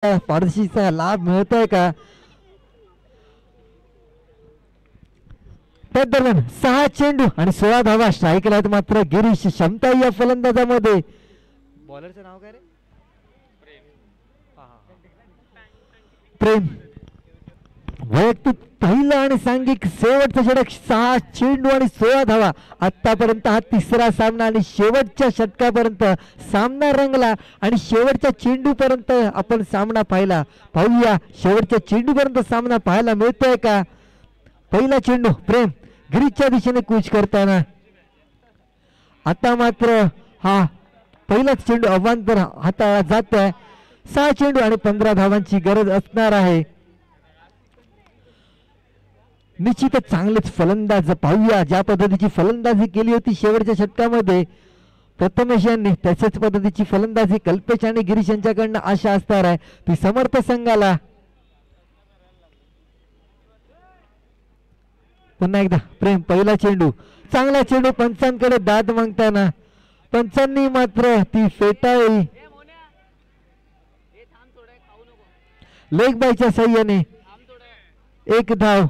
पारदर्शीचा लाभ मिळतोय का? त्या दरम्यान 6 चेंडू आणि 16 धावा स्ट्राईकला आहेत मात्र गिरीश क्षमता या फलंदाजामध्ये. बॉलरचं नाव काय रे? प्रेम. वैयक्तिक पहिला आणि सांघिक शेवटचा षटक 6 चेंडू आणि 16 धावा. आतापर्यंत हा तिसरा सामना आणि शेवटच्या षटकापर्यंत सामना रंगला आणि शेवटच्या चेंडूपर्यंत आपण सामना पाहिला. पाहूया शेवटच्या चेंडूपर्यंत सामना पाहायला मिळतोय का? पहिला चेंडू प्रेम गिरीशच्या दिशेने कूच करताना. आता मात्र हा पहिलाच चेंडू अवांतर हाताळला जात आहे. 6 चेंडू आणि 15 धावांची गरज असणार आहे. निश्चितच चांगलेच फलंदाज. पाहूया ज्या पद्धतीची फलंदाजी केली होती शेवटच्या षटकामध्ये प्रथमेश यांनी, तशाच पद्धतीची फलंदाजी कल्पेश आणि गिरीश यांच्याकडनं आशा असणार आहे ती समर्थ संघाला. पुन्हा एकदा प्रेम पहिला चेंडू चांगला चेंडू पंचांकडे दाद मागताना पंचांनी मात्र ती फेटाळली. लेग बायच्या साह्याने 1 धाव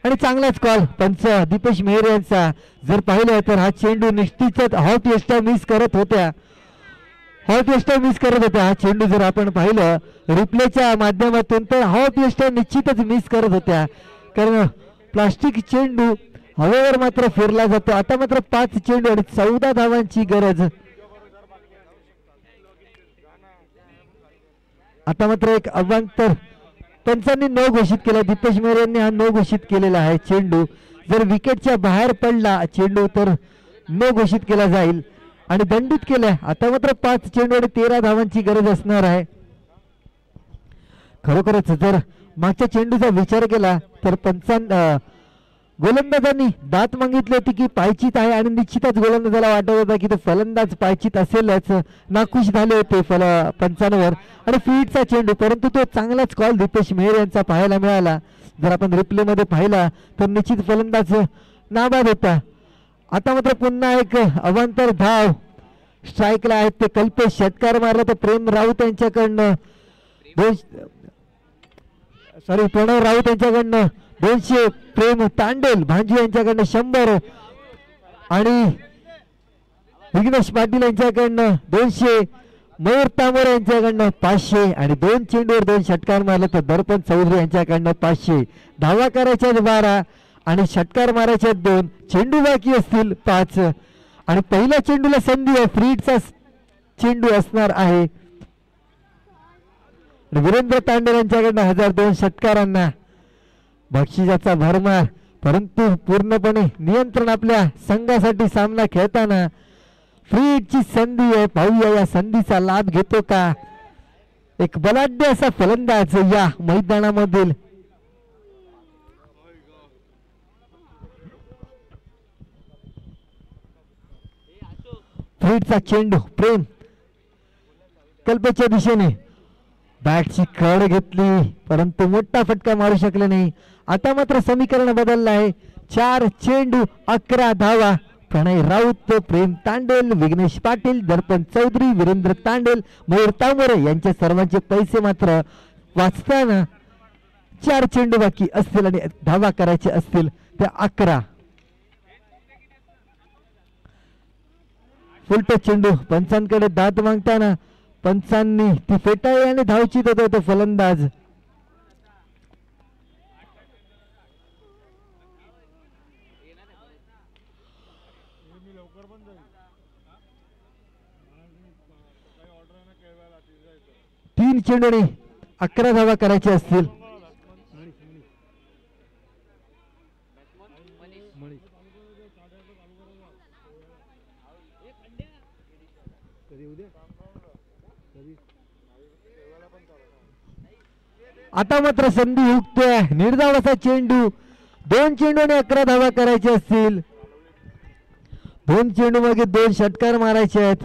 आणि चांगलाच कॉल पंच दीपेश मेहर यांचा. जर पाहिलं तर हा चेंडू निश्चितच हॉट यष्टा मिस करत होत्या. हा चेंडू जर आपण पाहिलं रिप्लेच्या माध्यमातून तर हॉट यष्टा निश्चितच मिस करत होत्या, कारण प्लास्टिक चेंडू हवेवर मात्र फिरला जातो. आता मात्र 5 चेंडू आणि 14 धावांची गरज. आता मात्र एक अवांतर पंचांनी नो घोषित केला. दीपेश मेहर यांनी हा नो घोषित केलेला आहे. चेंडू जर विकेटच्या बाहेर पडला चेंडू तर नो घोषित केला जाईल आणि दंडित केलाय. आता मात्र 5 चेंडू आणि 13 धावांची गरज असणार आहे. खरोखरच जर मागच्या चेंडूचा विचार केला तर गोलंदाजांनी दात मागितली होती की पायचीत आहे आणि निश्चितच गोलंदाजाला वाटत होता की तो फलंदाज पायचीत असेलच. नाखुश झाले होते पंचांवर आणि फील्डचा चेंडू, परंतु तो चांगलाच कॉल दीपेश मेहर यांचा पाहायला मिळाला. जर आपण रिप्ले मध्ये पाहिला तर निश्चित फलंदाज नाबाद होता. आता मात्र पुन्हा एक अवांतर धाव स्ट्राईकला आहेत ते कल्पेश. षटकार मारला तर प्रेम राऊत यांच्याकडनं प्रणव राऊत यांच्याकडनं 200. प्रेम तांडेल भांजी यांच्याकडनं 100 आणि विघ्नेश पाटील यांच्याकडनं 200. मयूर तांबोरे यांच्याकडनं 500 आणि 2 चेंडूवर 2 षटकार मारले तर दर्पण चौधरी यांच्याकडनं 500. धावा करायच्या 12 आणि षटकार मारायचे 2. चेंडू बाकी असतील 5 आणि पहिल्या चेंडूला संधी आहे. फ्रीडचा चेंडू असणार आहे. वीरेंद्र तांडेल यांच्याकडनं 1002 षटकारांना बक्षिसाचा भरमार, परंतु पूर्णपणे नियंत्रण आपल्या संघासाठी सामना खेळताना फ्रीडची संधी आहे. पाहूया या संधीचा लाभ घेतो का एक बलाढ्य असा फलंदाज या मैदानामधील. फ्रीडचा चेंडू प्रेम कल्पेच्या दिशेने बॅटची कड घेतली परंतु मोठा फटका मारू शकले नाही. आता मात्र समीकरण बदललं आहे. 4 चेंडू 11 धावा. प्रणय राऊत, प्रेम तांडेल, विघ्नेश पाटील, दर्पण चौधरी, वीरेंद्र तांडेल, मयूर तांबोरे यांचे सर्वांचे पैसे मात्र वाचताना 4 चेंडू बाकी असतील आणि धावा करायचे असतील त्या 11. फुलटच चेंडू पंचांकडे दात मागताना पंचांनी ती फेटाळली आणि धावचीत होता तो फलंदाज. तीन चेंडूने 11 धावा करायचे असतील. आता मात्र संधी हुकतोय. निर्धावाचा चेंडू 2 चेंडूने 11 धावा करायचे असतील. 2 चेंडू मागे 2 षटकार मारायचे आहेत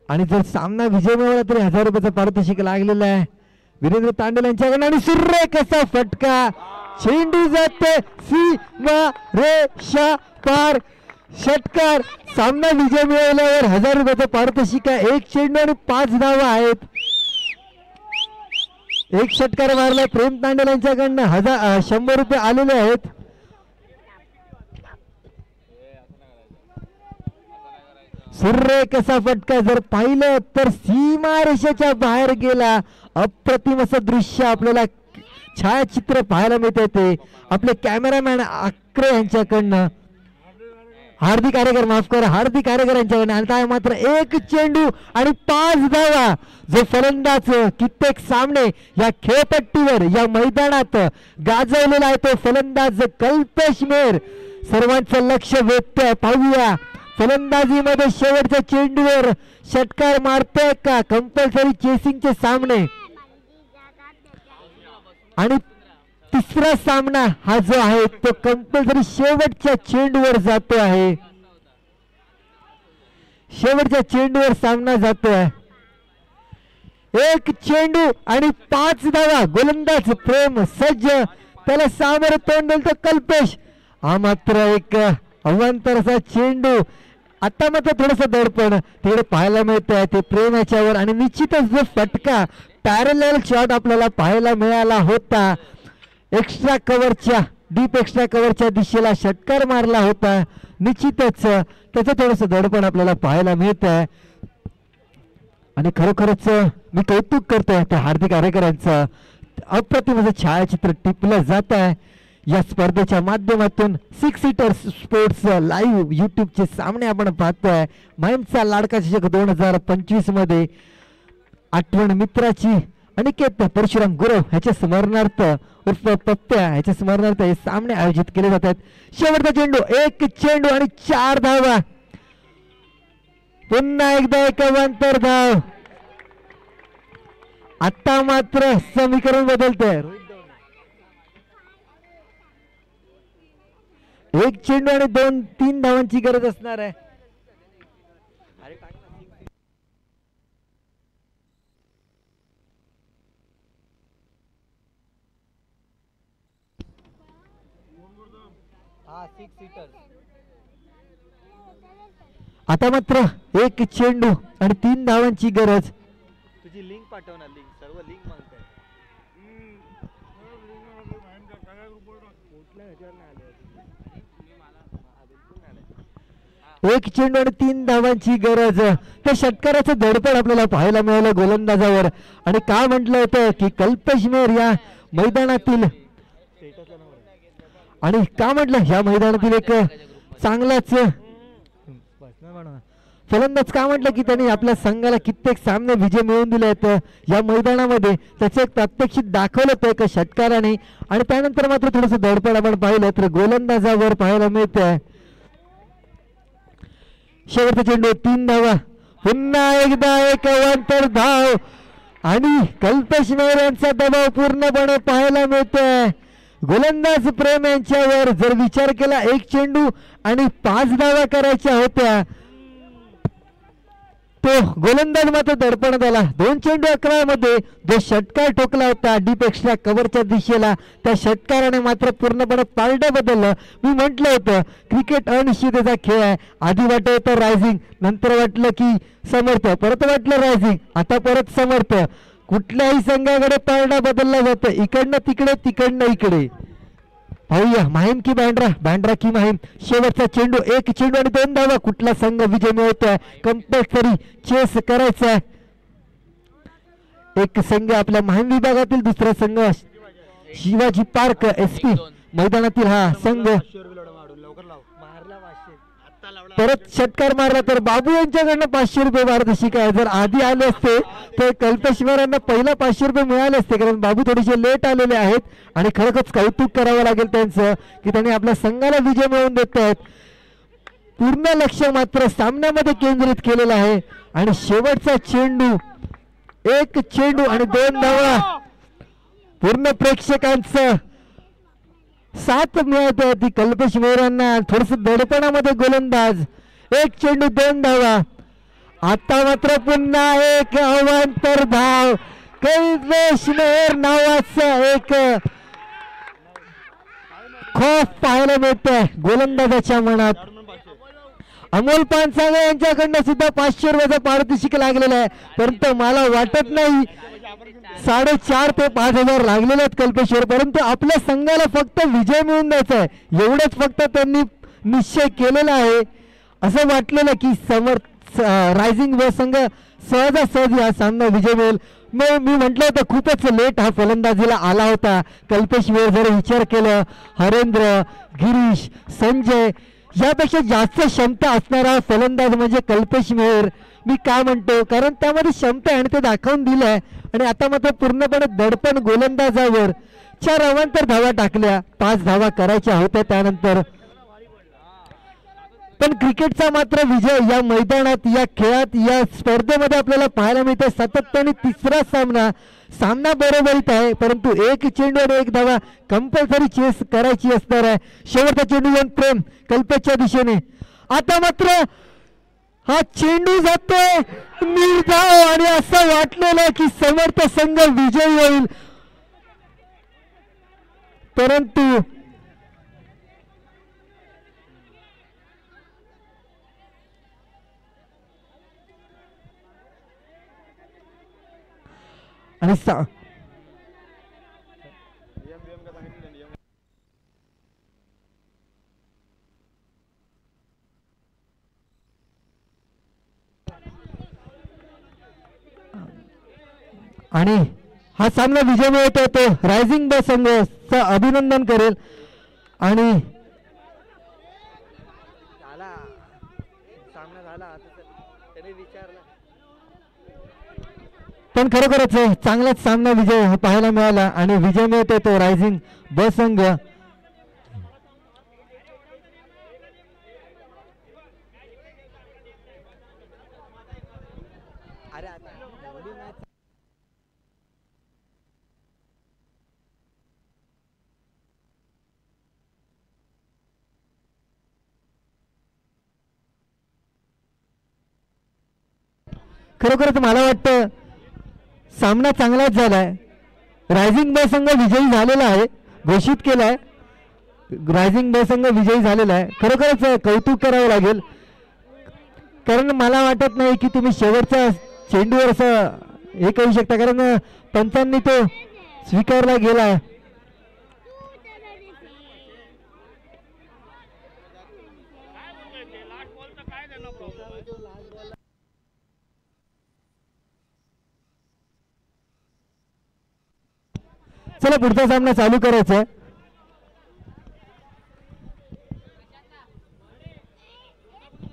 आणि जर सामना विजय मिळवला तरी 1000 रुपयाचा पारितोषिक लागलेला आहे वीरेंद्र तांडेल यांच्याकडे. आणि सुरेख कसा फटका, चेंडू जाते सीमा रेषा पार. षटकार. सामना विजय मिळवल्यावर 1000 रुपयाचा पारितोषिक आहे. 1 चेंडू आणि 5 धावा आहेत. एक षटकार मारला प्रेम तांडेल यांच्याकडनं 100 रुपये आलेले आहेत. सूर्य कसा फटका जर पाहिलं तर सीमारेषेच्या बाहेर गेला. अप्रतिम असं दृश्य आपल्याला छायाचित्र पाहायला मिळते ते आपले कॅमेरामॅन अक्रे यांच्याकडनं. हार्दिक आरेकर माफ करा हार्दिक आरेकर यांच्याकडनं. आता मात्र 1 चेंडू आणि 5 धावा. जो फलंदाज कित्येक सामने या खेळपट्टीवर या मैदानात गाजवलेला आहे तो फलंदाज कल्पेश मेहर सर्वांचं लक्ष वेधतोय. पाहूया फलंदाजीमध्ये शेवटच्या चेंडूवर षटकार मारतोय का. कंपल्सरी चेसिंगचे सामने आणि तिसरा सामना हा जो आहे तो कंपल्सरी शेवटच्या चेंडूवर जातो आहे. शेवटच्या चेंडूवर सामना जातोय. 1 चेंडू आणि 5 धावा. गोलंदाज प्रेम सज्ज त्याला सामोरं तोंड देतो कल्पेश. हा मात्र एक अवांतर असा चेंडू. आता मात्र थोडस दडपण तिकडे पाहायला मिळत आहे ते प्रेम याच्यावर. आणि निश्चितच जो फटका पॅरलल शॉट आपल्याला पाहायला मिळाला होता. एक्स्ट्रा कव्हरच्या डीप एक्स्ट्रा कव्हरच्या दिशेला षटकार मारला होता. निश्चितच त्याचं थोडस दडपण आपल्याला पाहायला मिळत आहे. आणि खरोखरच मी कौतुक करतोय त्या हार्दिक आरेकर यांचं. अप्रतिम असं छायाचित्र टिपलं जात आहे या स्पर्धेच्या माध्यमातून. 6 सीटर स्पोर्ट्स लाईव्ह युट्यूबचे सामने आपण पाहतोय. माहीमचा लाडका चषक 2025 मध्ये आठवण मित्राची अनिकेत परशुराम गुरव ह्याच्या स्मरणार्थ उर्फ पप्प्या ह्याच्या स्मरणार्थ हे सामने आयोजित केले जातात. शेवटचा चेंडू 1 चेंडू आणि 4 धावा. पुन्हा एकदा एक अवांतर धाव. आता मात्र समीकरण बदलतंय. 1 चेंडू आणि 2-3 धावांची गरज असणार आहे. आता मात्र 1 चेंडू आणि 3 धावांची गरज. तुझी लिंक पाठव ना. लिंक सर्व लिंक मागताय. एक चेंडू आणि 3 धावांची गरज. त्या षटकाराचं दडपण आपल्याला पाहायला मिळालं गोलंदाजावर. आणि काय म्हटलं होतं की कल्पेश मेहर या मैदानातील आणि का म्हटलं या मैदानातील एक चांगलाच फलंदाज. का म्हटलं की त्यांनी आपल्या संघाला कित्येक सामने विजय मिळवून दिले आहेत या मैदानामध्ये. त्याचं एक प्रात्यक्षिक दाखवलं होतं एका षटकाराने. आणि त्यानंतर मात्र थोडस दडपण आपण पाहिलं तर गोलंदाजावर पाहायला मिळतंय. शेवटचा चेंडू 3 धावा. पुन्हा एकदा एक अवांतर धाव. आणि कल्पेश मेहर यांचा दबाव पूर्णपणे पाहायला मिळतोय. गोलंदाज प्रेम यांच्यावर जर विचार केला 1 चेंडू आणि 5 धावा करायच्या होत्या तो गोलंदाज मात्र दडपणात आला. 2 चेंडू 11 मध्ये जो षटकार ठोकला होता डीप एक्स्ट्रा कव्हरच्या दिशेला त्या षटकाराने मात्र पूर्णपणे पारडं बदललं. मी म्हटलं होतं क्रिकेट अनिश्चिततेचा खेळ आहे. आधी वाटत होतं रायझिंग नंतर वाटलं की समर्थ परत वाटलं रायझिंग आता परत समर्थ. कुठल्याही संघाकडे पारडा बदलला जातो. इकडनं तिकडे तिकडनं इकडे. पाहूया माहीम की बँड्रा. बँड्रा की माहीम. शेवटचा चेंडू 1 चेंडू आणि 2 धावा. कुठला संघ विजय मिळवतोय. कंपल्सरी चेस करायचा. एक संघ आपल्या माहीम विभागातील दुसरा संघ शिवाजी पार्क एसपी मैदानातील हा संघ. परत षटकार मारला तर बाबू यांच्याकडनं 500 रुपये पारितोषिक आहे. जर आधी आले असते तर कल्पेश मेहर यांना पहिला 500 रुपये मिळाले असते कारण बाबू थोडेसे लेट आलेले आहेत. आणि खरोखरच कौतुक करावं लागेल त्यांचं की त्यांनी आपल्या संघाला विजय मिळवून देत आहेत. पूर्ण लक्ष मात्र सामन्यामध्ये केंद्रित केलेलं आहे. आणि शेवटचा चेंडू 1 चेंडू आणि 2 धावा. पूर्ण प्रेक्षकांचं साथ मिळत ती कल्पेश मेहर यांना. थोडस दडपणामध्ये गोलंदाज. 1 चेंडू 2 धावा. आता मात्र पुन्हा एक अवांतर धाव. कल्पेश मेहर नावाचा एक खौफ पाहायला मिळतोय गोलंदाजाच्या मनात. अमोल पानसाळे यांच्याकडनं सुद्धा 500 रुपयाचा पारितोषिक लागलेला आहे, परंतु मला वाटत नाही 4.5 ते 5,000 लागलेले आहेत कल्पेश्वर, परंतु आपल्या संघाला फक्त विजय मिळवून द्यायचा आहे एवढंच फक्त त्यांनी निश्चय केलेला आहे. असं वाटलेलं की रायझिंग व संघ सहजासहजी हा सामना विजय मिळेल. मी म्हटलं होतं खूपच लेट हा फलंदाजीला आला होता कल्पेश मेहर. जर विचार केलं हरेंद्र, गिरीश, संजय यापेक्षा जास्त क्षमता असणारा फलंदाज म्हणजे कल्पेश मेहर. मी काय म्हणतो, कारण त्यामध्ये क्षमता आहे आणि ते दाखवून दिलं आहे. आणि आता मात्र पूर्णपणे दडपण गोलंदाजावर 4 अवांतर धावा टाकल्या, 5 धावा करायच्या होत्या त्यानंतर. पण क्रिकेटचा मात्र विजय या मैदानात, या खेळात, या स्पर्धेमध्ये आपल्याला पाहायला मिळतं. सातत्याने तिसरा सामना बरोबरीत आहे, परंतु एक चेंडू आणि 1 धावा कंपल्सरी चेस करायची असणार आहे. शेवटचा चेंडू येऊन प्रेम कल्पेशच्या दिशेने. आता मात्र हा चेंडू जातोय निर्धाव आणि असं वाटलेलं की समर्थ संघ विजयी होईल, परंतु आणि आणि हा सामना विजय मिळत होतो रायझिंग ब संघ अभिनंदन करेल. आणि सामना झाला आता त्याने विचारलं, पण खरोखरच चांगलाच सामना विजय पाहायला मिळाला आणि विजय मिळत होतो रायझिंग ब संघ. खरोखरच मला वाटतं सामना चांगलाच झालाय. रायझिंग ब संघ विजयी झालेला आहे, घोषित केलाय. रायझिंग ब संघ विजयी झालेला आहे. खरोखरच कौतुक करावं लागेल, कारण मला वाटत नाही की तुम्ही शेवटच्या चेंडूवर असं हे करू शकता, कारण पंचांनी तो स्वीकारला गेला. चला पुढचा सामना चालू करायचा आहे.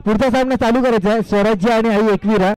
पुढचा सामना चालू करायचा आहे स्वराज्य आणि आई एकविरा.